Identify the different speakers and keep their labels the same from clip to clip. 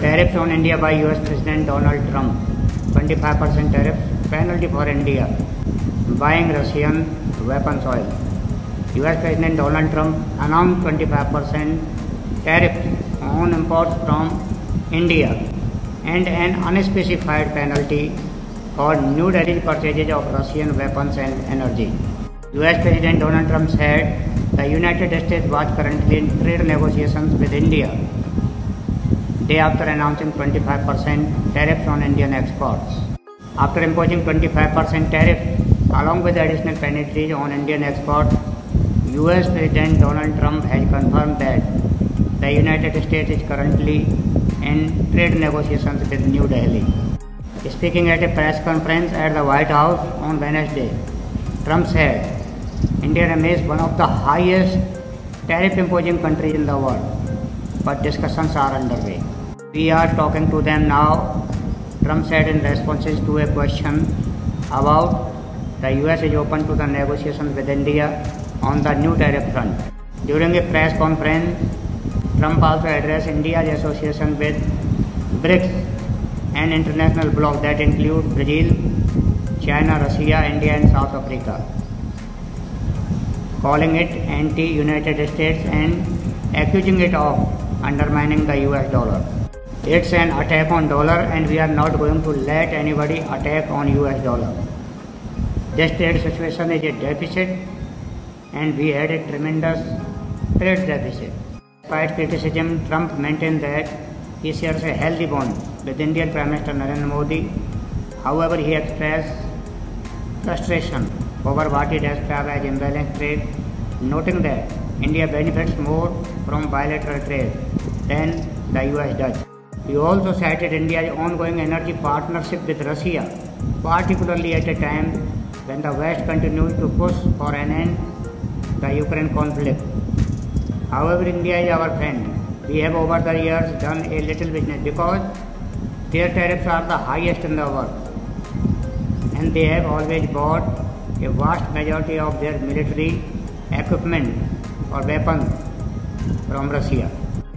Speaker 1: Tariffs on India by US President Donald Trump. 25% tariff penalty for India buying Russian weapons oil. US President Donald Trump announced 25% tariff on imports from India and an unspecified penalty for New Delhi's purchases of Russian weapons and energy. US President Donald Trump said the United States was currently in trade negotiations with India day after announcing 25% tariffs on Indian exports. After imposing 25% tariff along with additional penalties on Indian exports, US President Donald Trump has confirmed that the United States is currently in trade negotiations with New Delhi. Speaking at a press conference at the White House on Wednesday, Trump said, India remains one of the highest tariff imposing countries in the world, but discussions are underway. We are talking to them now, Trump said in responses to a question about the US is open to the negotiations with India on the new tariff front. During a press conference, Trump also addressed India's association with BRICS, an international bloc that includes Brazil, China, Russia, India and South Africa, calling it anti-United States and accusing it of undermining the US dollar. It's an attack on dollar and we are not going to let anybody attack on US dollar. This trade situation is a deficit and we had a tremendous trade deficit. Despite criticism, Trump maintained that he shares a healthy bond with Indian Prime Minister Narendra Modi. However, he expressed frustration over what he described as imbalanced trade, noting that India benefits more from bilateral trade than the US does. He also cited India's ongoing energy partnership with Russia, particularly at a time when the West continues to push for an end to the Ukraine conflict. However, India is our friend. We have over the years done a little business because their tariffs are the highest in the world and they have always bought a vast majority of their military equipment or weapons from Russia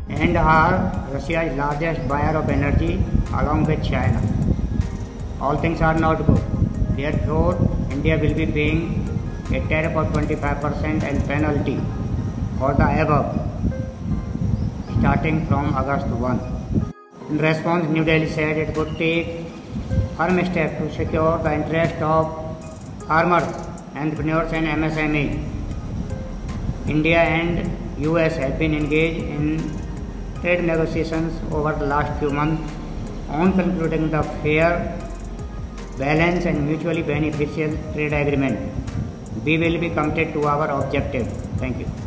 Speaker 1: and are Russia's largest buyer of energy along with China. All things are not good. Therefore, India will be paying a tariff of 25% and penalty for the above starting from August 1. In response, New Delhi said it would take firm steps to secure the interest of farmers, entrepreneurs and MSMEs. India and US have been engaged in trade negotiations over the last few months on concluding the fair, balanced and mutually beneficial trade agreement. We will be committed to our objective. Thank you.